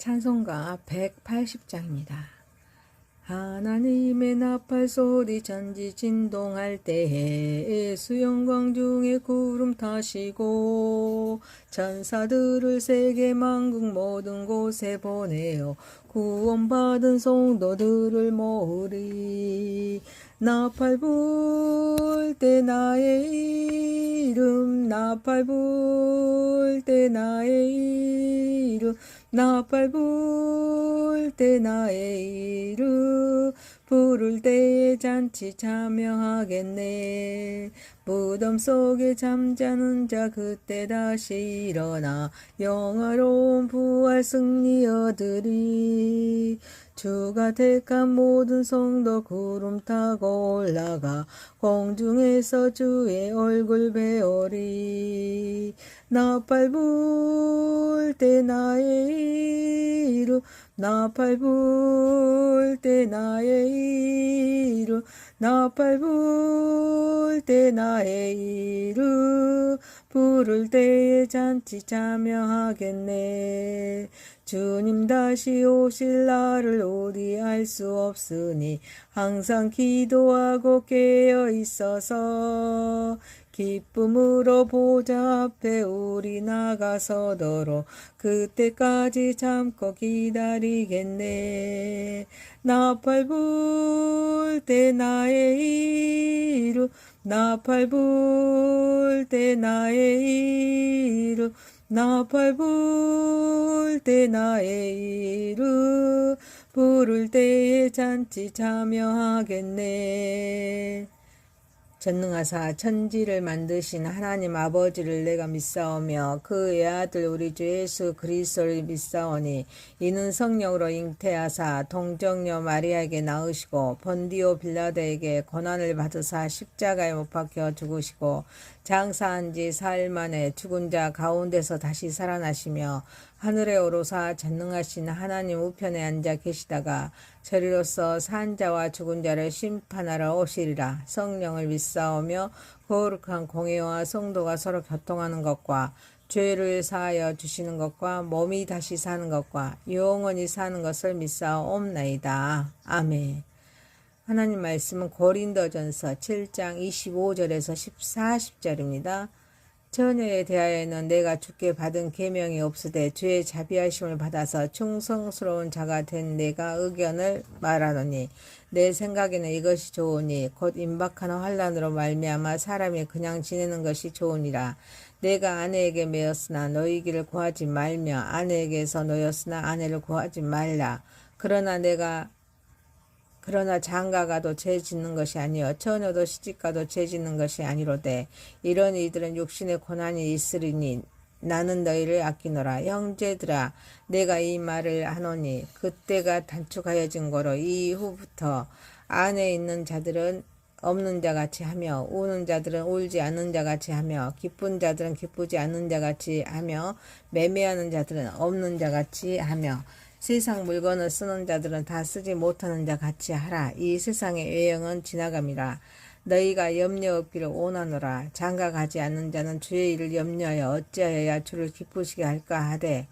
찬송가 180장입니다. 하나님의 나팔 소리 전지 진동할 때에 수영광 중에 구름 타시고 천사들을 세계 만국 모든 곳에 보내어 구원받은 성도들을 모으리. 나팔 불 때 나의 이름, 나팔 불 때 나의 이름, 나팔 불 때 나의 이름, 부를 때에 잔치 참여하겠네. 무덤 속에 잠자는 자 그때 다시 일어나 영화로운 부활 승리 얻으리. 주가 택한 모든 성도 구름 타고 올라가 공중에서 주의 얼굴 배우리. 나팔 불 때 나의 이름, 나팔 불 때 나의 이름, 나팔 불 때 나의 이름, 부를 때에 잔치 참여하겠네. 주님 다시 오실 날을 우리 알 수 없으니 항상 기도하고 깨어 있어서 기쁨으로 보좌 앞에 우리 나가서도록 그때까지 참고 기다리겠네. 나팔 불 때 나의 이름, 나팔 불 때 나의 이름, 나팔 불 때 나의 이름, 부를 때에 잔치 참여하겠네. 전능하사 천지를 만드신 하나님 아버지를 내가 믿사오며 그의 아들 우리 주 예수 그리스도를 믿사오니 이는 성령으로 잉태하사 동정녀 마리아에게 낳으시고 본디오 빌라도에게 고난을 받으사 십자가에 못 박혀 죽으시고 장사한 지 사흘 만에 죽은 자 가운데서 다시 살아나시며 하늘에 오르사 전능하신 하나님 우편에 앉아 계시다가 저리로서 산 자와 죽은 자를 심판하러 오시리라. 성령을 믿사오며 거룩한 공회와 성도가 서로 교통하는 것과 죄를 사하여 주시는 것과 몸이 다시 사는 것과 영원히 사는 것을 믿사옵나이다. 아멘. 하나님 말씀은 고린도전서 7장 25절에서 40절입니다. 처녀에 대하여는 내가 주께 받은 계명이 없으되 주의 자비하심을 받아서 충성스러운 자가 된 내가 의견을 말하노니 내 생각에는 이것이 좋으니 곧 임박하는 환난으로 말미암아 사람이 그냥 지내는 것이 좋으니라. 내가 아내에게 매였으나 너희기를 구하지 말며 아내에게서 놓였으나 아내를 구하지 말라. 그러나 장가가도 죄 짓는 것이 아니요 처녀도 시집가도 죄 짓는 것이 아니로되 이런 이들은 육신의 고난이 있으리니 나는 너희를 아끼노라. 형제들아 내가 이 말을 하노니 그때가 단축하여진 거로 이후부터 안에 있는 자들은 없는 자같이 하며 우는 자들은 울지 않는 자같이 하며 기쁜 자들은 기쁘지 않는 자같이 하며 매매하는 자들은 없는 자같이 하며 세상 물건을 쓰는 자들은 다 쓰지 못하는 자 같이 하라. 이 세상의 외형은 지나감이라. 너희가 염려 없기를 원하노라. 장가 가지 않는 자는 주의 일을 염려하여 어찌하여야 주를 기쁘시게 할까 하되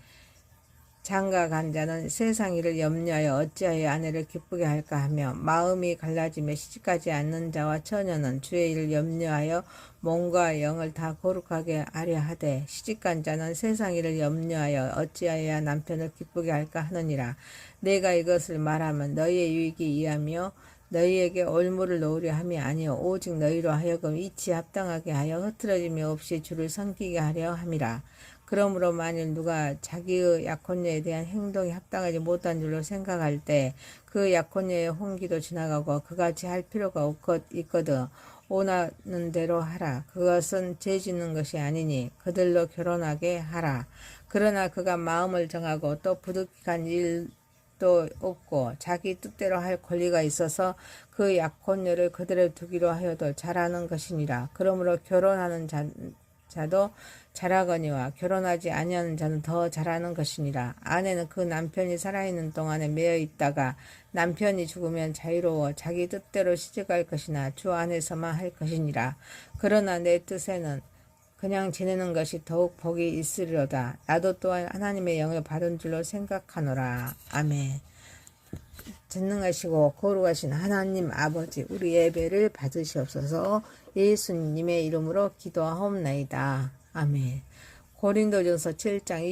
장가 간 자는 세상 일을 염려하여 어찌하여 아내를 기쁘게 할까 하며 마음이 갈라지며 시집가지 않는 자와 처녀는 주의 일을 염려하여 몸과 영을 다 거룩하게 하려 하되 시집간 자는 세상 일을 염려하여 어찌하여야 남편을 기쁘게 할까 하느니라. 내가 이것을 말하면 너희의 유익이 이하며 너희에게 올무를 놓으려 함이 아니요 오직 너희로 하여금 이치에 합당하게 하여 흐트러짐이 없이 주를 섬기게 하려 함이라. 그러므로 만일 누가 자기의 약혼녀에 대한 행동이 합당하지 못한 줄로 생각할 때 그 약혼녀의 혼기도 지나가고 그같이 할 필요가 있거든 원하는 대로 하라. 그것은 죄 짓는 것이 아니니 그들로 결혼하게 하라. 그러나 그가 마음을 정하고 또 부득이한 일도 없고 자기 뜻대로 할 권리가 있어서 그 약혼녀를 그대로 두기로 하여도 잘하는 것이니라. 그러므로 결혼하는 자도 잘하거니와 결혼하지 아니하는 자는 더 잘하는 것이니라. 아내는 그 남편이 살아있는 동안에 매여 있다가 남편이 죽으면 자유로워 자기 뜻대로 시집갈 것이나 주 안에서만 할 것이니라. 그러나 내 뜻에는 그냥 지내는 것이 더욱 복이 있으리로다. 나도 또한 하나님의 영을 받은 줄로 생각하노라. 아멘. 전능하시고 거룩하신 하나님 아버지, 우리 예배를 받으시옵소서. 예수님의 이름으로 기도하옵나이다. 아멘. 고린도전서 7장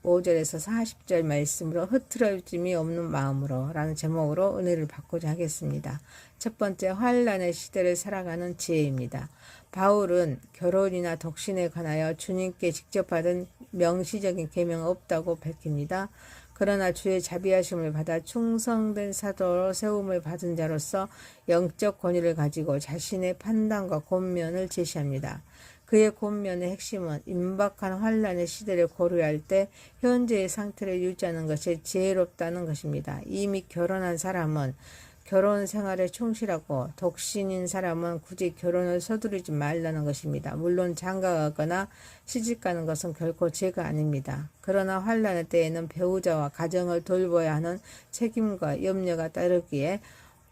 25절에서 40절 말씀으로 흐트러짐이 없는 마음으로 라는 제목으로 은혜를 받고자 하겠습니다. 첫 번째, 환난의 시대를 살아가는 지혜입니다. 바울은 결혼이나 독신에 관하여 주님께 직접 받은 명시적인 계명은 없다고 밝힙니다. 그러나 주의 자비하심을 받아 충성된 사도로 세움을 받은 자로서 영적 권위를 가지고 자신의 판단과 권면을 제시합니다. 그의 권면의 핵심은 임박한 환난의 시대를 고려할 때 현재의 상태를 유지하는 것이 지혜롭다는 것입니다. 이미 결혼한 사람은 결혼 생활에 충실하고 독신인 사람은 굳이 결혼을 서두르지 말라는 것입니다. 물론 장가가거나 시집가는 것은 결코 죄가 아닙니다. 그러나 환난의 때에는 배우자와 가정을 돌봐야 하는 책임과 염려가 따르기에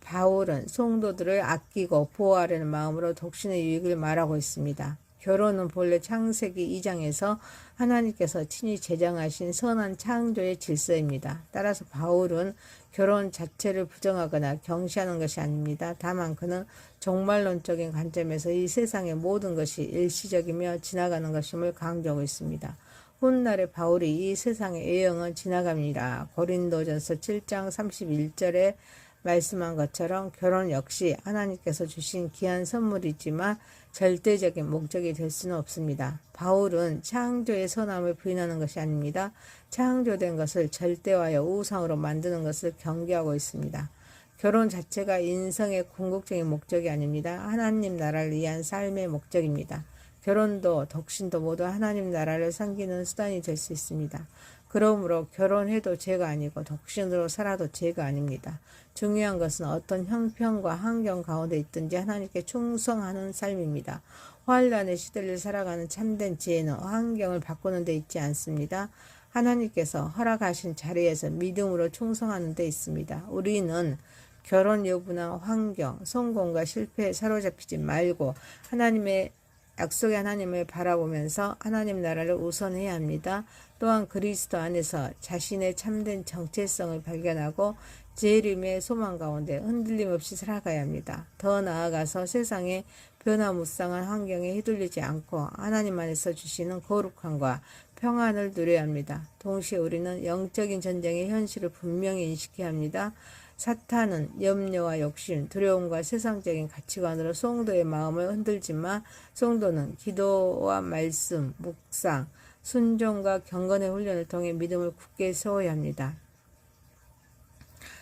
바울은 성도들을 아끼고 보호하려는 마음으로 독신의 유익을 말하고 있습니다. 결혼은 본래 창세기 2장에서 하나님께서 친히 제정하신 선한 창조의 질서입니다. 따라서 바울은 결혼 자체를 부정하거나 경시하는 것이 아닙니다. 다만 그는 종말론적인 관점에서 이 세상의 모든 것이 일시적이며 지나가는 것임을 강조하고 있습니다. 훗날에 바울이 이 세상의 애영은 지나갑니다. 고린도전서 7장 31절에 말씀한 것처럼 결혼 역시 하나님께서 주신 귀한 선물이지만 절대적인 목적이 될 수는 없습니다. 바울은 창조의 선함을 부인하는 것이 아닙니다. 창조된 것을 절대화하여 우상으로 만드는 것을 경계하고 있습니다. 결혼 자체가 인성의 궁극적인 목적이 아닙니다. 하나님 나라를 위한 삶의 목적입니다. 결혼도 독신도 모두 하나님 나라를 섬기는 수단이 될 수 있습니다. 그러므로 결혼해도 죄가 아니고 독신으로 살아도 죄가 아닙니다. 중요한 것은 어떤 형편과 환경 가운데 있든지 하나님께 충성하는 삶입니다. 환난의 시대를 살아가는 참된 지혜는 환경을 바꾸는 데 있지 않습니다. 하나님께서 허락하신 자리에서 믿음으로 충성하는 데 있습니다. 우리는 결혼 여부나 환경, 성공과 실패에 사로잡히지 말고 하나님의 약속의 하나님을 바라보면서 하나님 나라를 우선해야 합니다. 또한 그리스도 안에서 자신의 참된 정체성을 발견하고 재림의 소망 가운데 흔들림 없이 살아가야 합니다. 더 나아가서 세상의 변화무쌍한 환경에 휘둘리지 않고 하나님 안에서 주시는 거룩함과 평안을 누려야 합니다. 동시에 우리는 영적인 전쟁의 현실을 분명히 인식해야 합니다. 사탄은 염려와 욕심, 두려움과 세상적인 가치관으로 성도의 마음을 흔들지만 성도는 기도와 말씀, 묵상, 순종과 경건의 훈련을 통해 믿음을 굳게 세워야 합니다.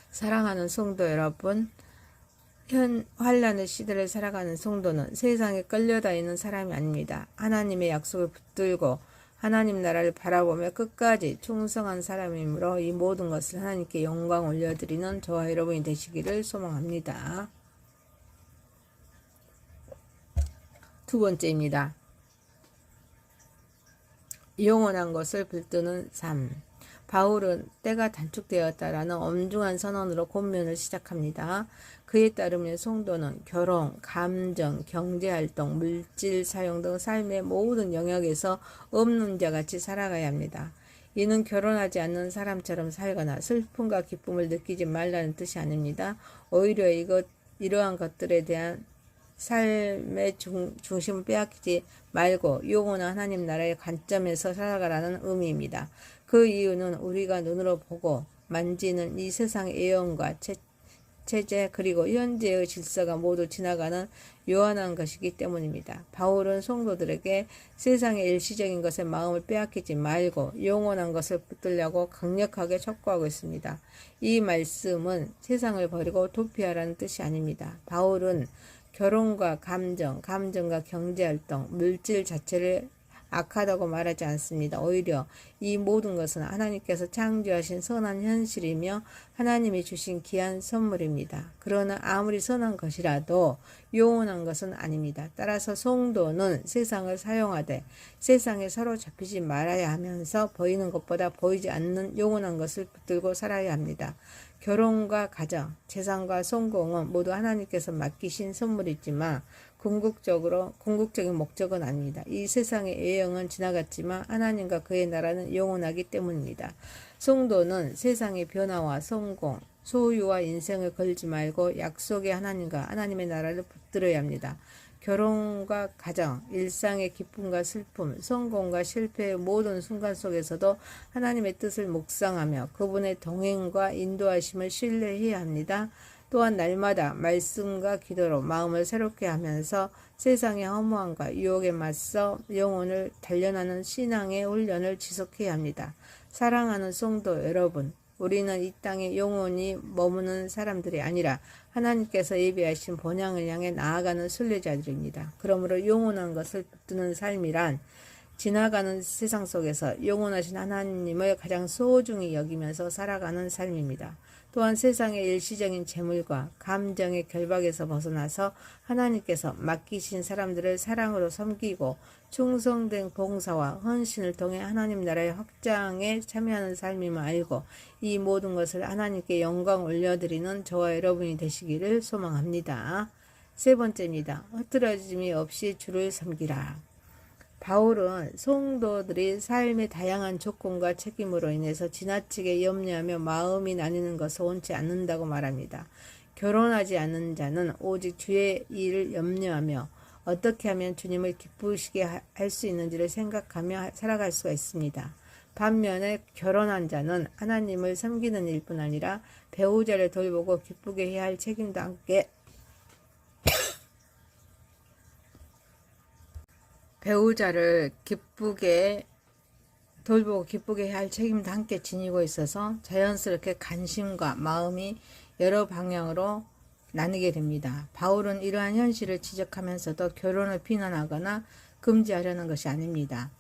사랑하는 성도 여러분, 현 환난의 시대를 살아가는 성도는 세상에 끌려다니는 사람이 아닙니다. 하나님의 약속을 붙들고 하나님 나라를 바라보며 끝까지 충성한 사람이므로 이 모든 것을 하나님께 영광 올려드리는 저와 여러분이 되시기를 소망합니다. 두 번째입니다. 영원한 것을 붙드는 삶. 바울은 때가 단축되었다라는 엄중한 선언으로 권면을 시작합니다. 그에 따르면 성도는 결혼, 감정, 경제활동, 물질 사용 등 삶의 모든 영역에서 없는 자같이 살아가야 합니다. 이는 결혼하지 않는 사람처럼 살거나 슬픔과 기쁨을 느끼지 말라는 뜻이 아닙니다. 오히려 이러한 것들에 대한 삶의 중심을 빼앗기지 말고 영원한 하나님 나라의 관점에서 살아가라는 의미입니다. 그 이유는 우리가 눈으로 보고 만지는 이 세상의 애영과 체제 그리고 현재의 질서가 모두 지나가는 요한한 것이기 때문입니다. 바울은 성도들에게 세상의 일시적인 것에 마음을 빼앗기지 말고 영원한 것을 붙들려고 강력하게 촉구하고 있습니다. 이 말씀은 세상을 버리고 도피하라는 뜻이 아닙니다. 바울은 결혼과 감정과 경제활동, 물질 자체를 악하다고 말하지 않습니다. 오히려 이 모든 것은 하나님께서 창조하신 선한 현실이며 하나님이 주신 귀한 선물입니다. 그러나 아무리 선한 것이라도 영원한 것은 아닙니다. 따라서 성도는 세상을 사용하되 세상에 사로잡히지 말아야 하면서 보이는 것보다 보이지 않는 영원한 것을 붙들고 살아야 합니다. 결혼과 가정, 재산과 성공은 모두 하나님께서 맡기신 선물이지만 궁극적인 목적은 아닙니다. 이 세상의 애영은 지나갔지만 하나님과 그의 나라는 영원하기 때문입니다. 성도는 세상의 변화와 성공, 소유와 인생을 걸지 말고 약속의 하나님과 하나님의 나라를 붙들어야 합니다. 결혼과 가정, 일상의 기쁨과 슬픔, 성공과 실패의 모든 순간 속에서도 하나님의 뜻을 묵상하며 그분의 동행과 인도하심을 신뢰해야 합니다. 또한 날마다 말씀과 기도로 마음을 새롭게 하면서 세상의 허무함과 유혹에 맞서 영혼을 단련하는 신앙의 훈련을 지속해야 합니다. 사랑하는 성도 여러분, 우리는 이 땅에 영원히 머무는 사람들이 아니라 하나님께서 예비하신 본향을 향해 나아가는 순례자들입니다. 그러므로 영원한 것을 붙드는 삶이란 지나가는 세상 속에서 영원하신 하나님을 가장 소중히 여기면서 살아가는 삶입니다. 또한 세상의 일시적인 재물과 감정의 결박에서 벗어나서 하나님께서 맡기신 사람들을 사랑으로 섬기고 충성된 봉사와 헌신을 통해 하나님 나라의 확장에 참여하는 삶임을 알고 이 모든 것을 하나님께 영광 올려드리는 저와 여러분이 되시기를 소망합니다. 세 번째입니다. 흐트러짐이 없이 주를 섬기라. 바울은 성도들이 삶의 다양한 조건과 책임으로 인해서 지나치게 염려하며 마음이 나뉘는 것을 원치 않는다고 말합니다. 결혼하지 않는 자는 오직 주의 일을 염려하며 어떻게 하면 주님을 기쁘시게 할 수 있는지를 생각하며 살아갈 수가 있습니다. 반면에 결혼한 자는 하나님을 섬기는 일뿐 아니라 배우자를 돌보고 기쁘게 해야 할 책임도 함께 배우자를 기쁘게 돌보고 기쁘게 해야 할 책임도 함께 지니고 있어서 자연스럽게 관심과 마음이 여러 방향으로 나뉘게 됩니다. 바울은 이러한 현실을 지적하면서도 결혼을 비난하거나 금지하려는 것이 아닙니다.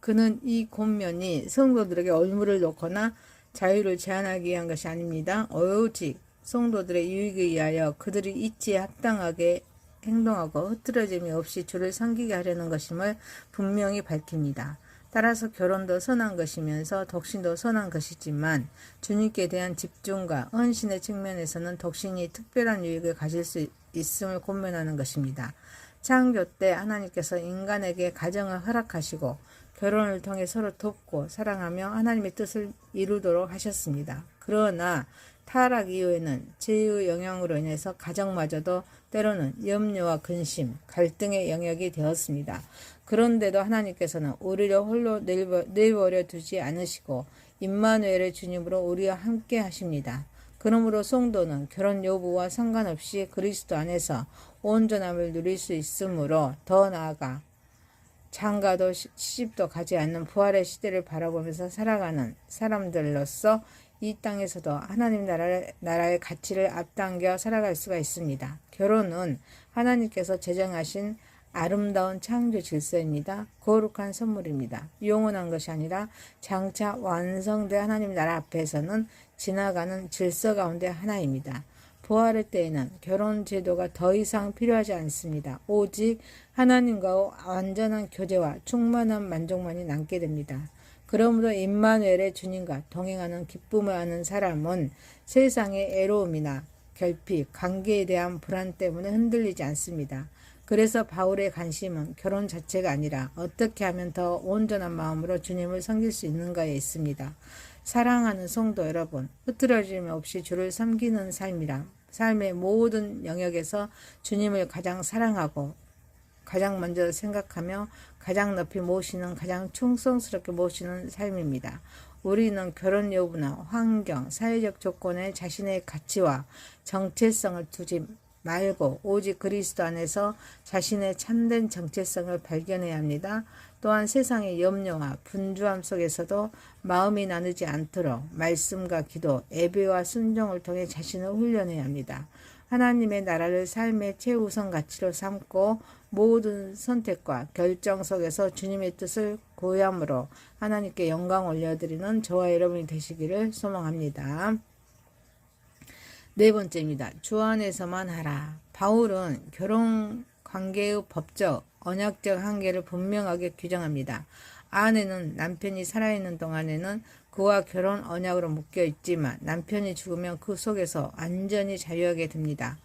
그는 이 권면이 성도들에게 얼물을 놓거나 자유를 제한하기 위한 것이 아닙니다. 오직 성도들의 유익에 의하여 그들이 이치에 합당하게 행동하고 흐트러짐이 없이 주를 섬기게 하려는 것임을 분명히 밝힙니다. 따라서 결혼도 선한 것이면서 독신도 선한 것이지만 주님께 대한 집중과 헌신의 측면에서는 독신이 특별한 유익을 가질 수 있음을 권면하는 것입니다. 창조 때 하나님께서 인간에게 가정을 허락하시고 결혼을 통해 서로 돕고 사랑하며 하나님의 뜻을 이루도록 하셨습니다. 그러나 타락 이후에는 죄의 영향으로 인해서 가정마저도 때로는 염려와 근심, 갈등의 영역이 되었습니다. 그런데도 하나님께서는 우리를 홀로 내버려 두지 않으시고 임마누엘의 주님으로 우리와 함께 하십니다. 그러므로 성도는 결혼 여부와 상관없이 그리스도 안에서 온전함을 누릴 수 있으므로 더 나아가 장가도 시집도 가지 않는 부활의 시대를 바라보면서 살아가는 사람들로서 이 땅에서도 하나님 나라의 가치를 앞당겨 살아갈 수가 있습니다. 결혼은 하나님께서 제정하신 아름다운 창조 질서입니다. 거룩한 선물입니다. 영원한 것이 아니라 장차 완성된 하나님 나라 앞에서는 지나가는 질서 가운데 하나입니다. 부활의 때에는 결혼 제도가 더 이상 필요하지 않습니다. 오직 하나님과 완전한 교제와 충만한 만족만이 남게 됩니다. 그러므로 임마누엘의 주님과 동행하는 기쁨을 아는 사람은 세상의 애로움이나 결핍, 관계에 대한 불안 때문에 흔들리지 않습니다. 그래서 바울의 관심은 결혼 자체가 아니라 어떻게 하면 더 온전한 마음으로 주님을 섬길 수 있는가에 있습니다. 사랑하는 성도 여러분, 흐트러짐 없이 주를 섬기는 삶의 모든 영역에서 주님을 가장 사랑하고 가장 먼저 생각하며 가장 높이 모시는, 가장 충성스럽게 모시는 삶입니다. 우리는 결혼 여부나 환경, 사회적 조건에 자신의 가치와 정체성을 두지 말고 오직 그리스도 안에서 자신의 참된 정체성을 발견해야 합니다. 또한 세상의 염려와 분주함 속에서도 마음이 나누지 않도록 말씀과 기도, 예배와 순종을 통해 자신을 훈련해야 합니다. 하나님의 나라를 삶의 최우선 가치로 삼고 모든 선택과 결정 속에서 주님의 뜻을 고함으로 하나님께 영광 올려드리는 저와 여러분이 되시기를 소망합니다. 네 번째입니다. 주 안에서만 하라. 바울은 결혼 관계의 법적, 언약적 한계를 분명하게 규정합니다. 아내는 남편이 살아있는 동안에는 그와 결혼 언약으로 묶여 있지만 남편이 죽으면 그 속에서 완전히 자유하게 됩니다.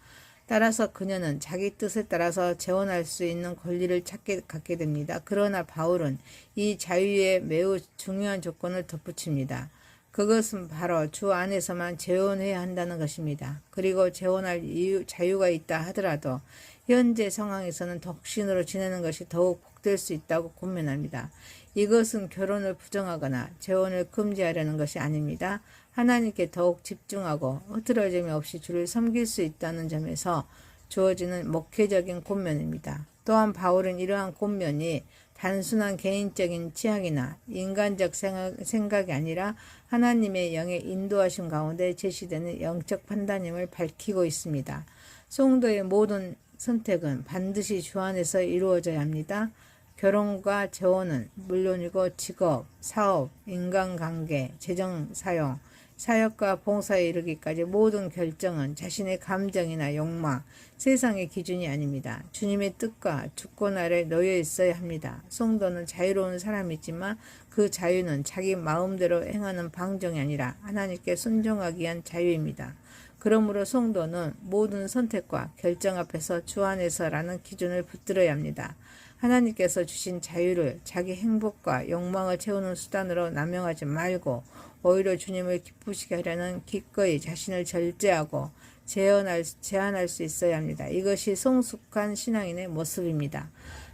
따라서 그녀는 자기 뜻에 따라서 재혼할 수 있는 권리를 갖게 됩니다. 그러나 바울은 이 자유에 매우 중요한 조건을 덧붙입니다. 그것은 바로 주 안에서만 재혼해야 한다는 것입니다. 그리고 재혼할 자유가 있다 하더라도 현재 상황에서는 독신으로 지내는 것이 더욱 복될 수 있다고 권면합니다. 이것은 결혼을 부정하거나 재혼을 금지하려는 것이 아닙니다. 하나님께 더욱 집중하고 흐트러짐이 없이 주를 섬길 수 있다는 점에서 주어지는 목회적인 권면입니다. 또한 바울은 이러한 권면이 단순한 개인적인 취향이나 인간적 생각이 아니라 하나님의 영의 인도하심 가운데 제시되는 영적 판단임을 밝히고 있습니다. 성도의 모든 선택은 반드시 주 안에서 이루어져야 합니다. 결혼과 재혼은 물론이고 직업, 사업, 인간관계, 재정 사용, 사역과 봉사에 이르기까지 모든 결정은 자신의 감정이나 욕망, 세상의 기준이 아닙니다. 주님의 뜻과 주권 아래 놓여 있어야 합니다. 성도는 자유로운 사람이지만 그 자유는 자기 마음대로 행하는 방종이 아니라 하나님께 순종하기 위한 자유입니다. 그러므로 성도는 모든 선택과 결정 앞에서 주 안에서라는 기준을 붙들어야 합니다. 하나님께서 주신 자유를 자기 행복과 욕망을 채우는 수단으로 남용하지 말고 오히려 주님을 기쁘시게 하려는 기꺼이 자신을 절제하고 제한할 수 있어야 합니다. 이것이 성숙한 신앙인의 모습입니다.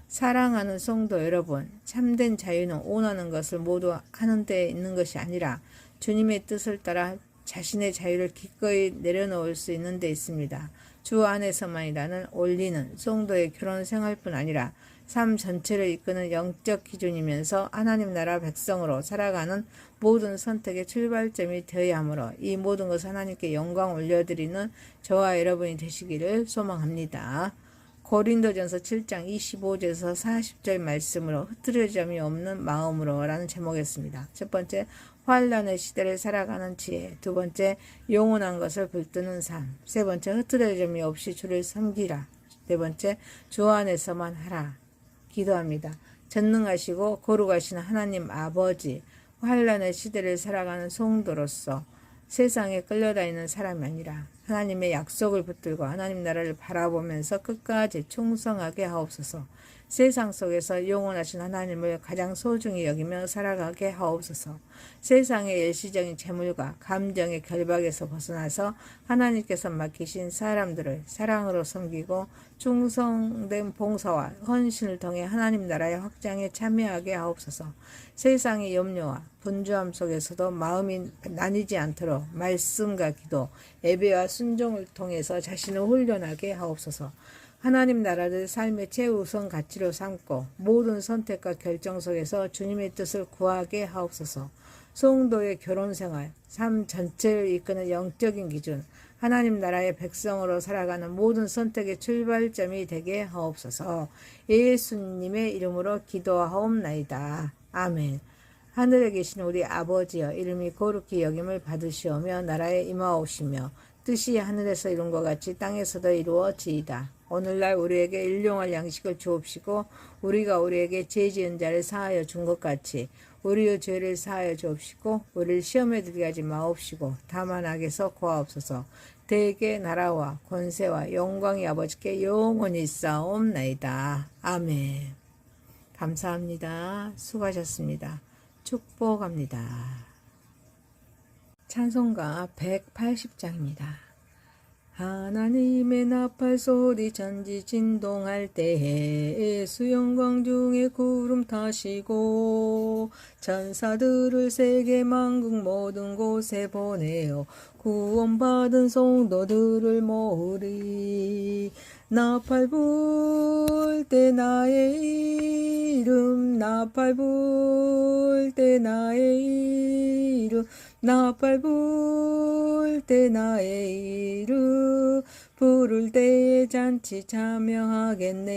사랑하는 성도 여러분, 참된 자유는 원하는 것을 모두 하는 데에 있는 것이 아니라 주님의 뜻을 따라 자신의 자유를 기꺼이 내려놓을 수 있는 데 있습니다. 주 안에서만이라는 원리는 성도의 결혼 생활뿐 아니라 삶 전체를 이끄는 영적 기준이면서 하나님 나라 백성으로 살아가는 모든 선택의 출발점이 되어야 하므로 이 모든 것을 하나님께 영광 올려드리는 저와 여러분이 되시기를 소망합니다. 고린도전서 7장 25절에서 40절 말씀으로 흐트러짐이 없는 마음으로 라는 제목이었습니다. 첫 번째, 환난의 시대를 살아가는 지혜. 두 번째, 영원한 것을 붙드는 삶. 세 번째, 흐트러짐이 없이 주를 섬기라. 네 번째, 주 안에서만 하라. 기도합니다. 전능하시고 거룩하신 하나님 아버지, 환난의 시대를 살아가는 성도로서 세상에 끌려다니는 사람이 아니라 하나님의 약속을 붙들고 하나님 나라를 바라보면서 끝까지 충성하게 하옵소서. 세상 속에서 영원하신 하나님을 가장 소중히 여기며 살아가게 하옵소서. 세상의 일시적인 재물과 감정의 결박에서 벗어나서 하나님께서 맡기신 사람들을 사랑으로 섬기고 충성된 봉사와 헌신을 통해 하나님 나라의 확장에 참여하게 하옵소서. 세상의 염려와 분주함 속에서도 마음이 나뉘지 않도록 말씀과 기도, 예배와 순종을 통해서 자신을 훈련하게 하옵소서. 하나님 나라를 삶의 최우선 가치로 삼고 모든 선택과 결정 속에서 주님의 뜻을 구하게 하옵소서. 성도의 결혼생활, 삶 전체를 이끄는 영적인 기준, 하나님 나라의 백성으로 살아가는 모든 선택의 출발점이 되게 하옵소서. 예수님의 이름으로 기도하옵나이다. 아멘. 하늘에 계신 우리 아버지여, 이름이 거룩히 여김을 받으시오며 나라에 임하오시며 뜻이 하늘에서 이룬 것 같이 땅에서도 이루어지이다. 오늘날 우리에게 일용할 양식을 주옵시고 우리가 우리에게 죄 지은 자를 사하여 준 것 같이 우리의 죄를 사하여 주옵시고 우리를 시험에 들게 하지 마옵시고 다만 악에서 구하옵소서. 대개 나라와 권세와 영광이 아버지께 영원히 있사옵나이다. 아멘. 감사합니다. 수고하셨습니다. 축복합니다. 찬송가 180장입니다. 하나님의 나팔 소리 전지 진동할 때에 수영광 중에 구름 타시고 천사들을 세계 만국 모든 곳에 보내어 구원받은 성도들을 모으리. 나팔 불 때 나의 이름, 나팔 불 때 나의 이름, 나팔 불 때 나의 이름, 부를 때에 잔치 참여하겠네.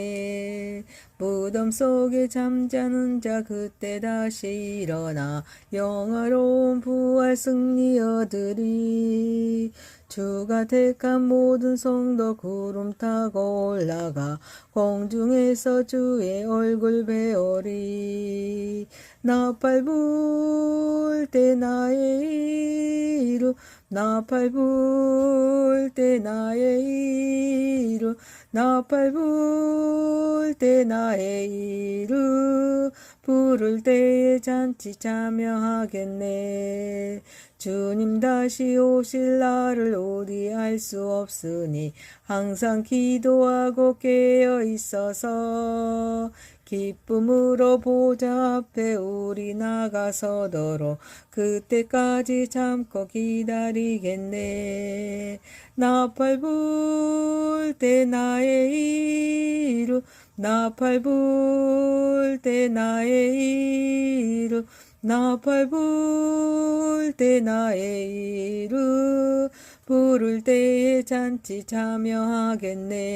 무덤 속에 잠자는 자 그때 다시 일어나 영화로운 부활 승리 얻으리. 주가 택한 모든 성도 구름 타고 올라가 공중에서 주의 얼굴 배우리. 나팔 불 때 나의 이름, 나팔 불 때 나의 이름 나팔 불 때 나의 이름 부를 때에 잔치 참여하겠네. 주님 다시 오실 날을 어디 알 수 없으니 항상 기도하고 깨어 있어서 기쁨으로 보좌 앞에 우리 나가서도록 그때까지 참고 기다리겠네. 나팔 불 때 나의 이름 나팔 불 때 나의 이름 나팔 불 때 나의 이름 부를 때에 잔치 참여하겠네.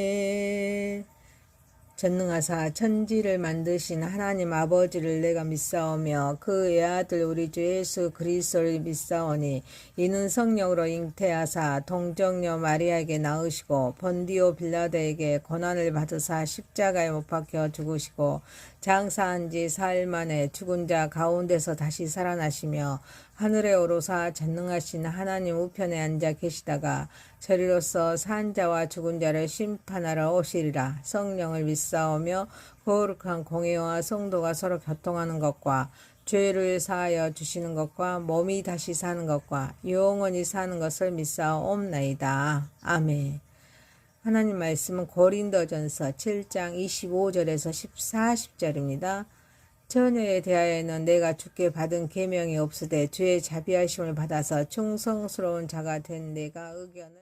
전능하사 천지를 만드신 하나님 아버지를 내가 믿사오며 그의 아들 우리 주 예수 그리스도를 믿사오니 이는 성령으로 잉태하사 동정녀 마리아에게 낳으시고 본디오 빌라도에게 고난을 받으사 십자가에 못 박혀 죽으시고 장사한 지 사흘 만에 죽은 자 가운데서 다시 살아나시며 하늘에 오르사 전능하신 하나님 우편에 앉아 계시다가 저리로서 산 자와 죽은 자를 심판하러 오시리라. 성령을 믿사오며 거룩한 공회와 성도가 서로 교통하는 것과 죄를 사하여 주시는 것과 몸이 다시 사는 것과 영원히 사는 것을 믿사옵나이다. 아멘. 하나님 말씀은 고린도전서 7장 25절에서 40절입니다. 처녀에 대하여는 내가 주께 받은 계명이 없으되 주의 자비하심을 받아서 충성스러운 자가 된 내가 의견을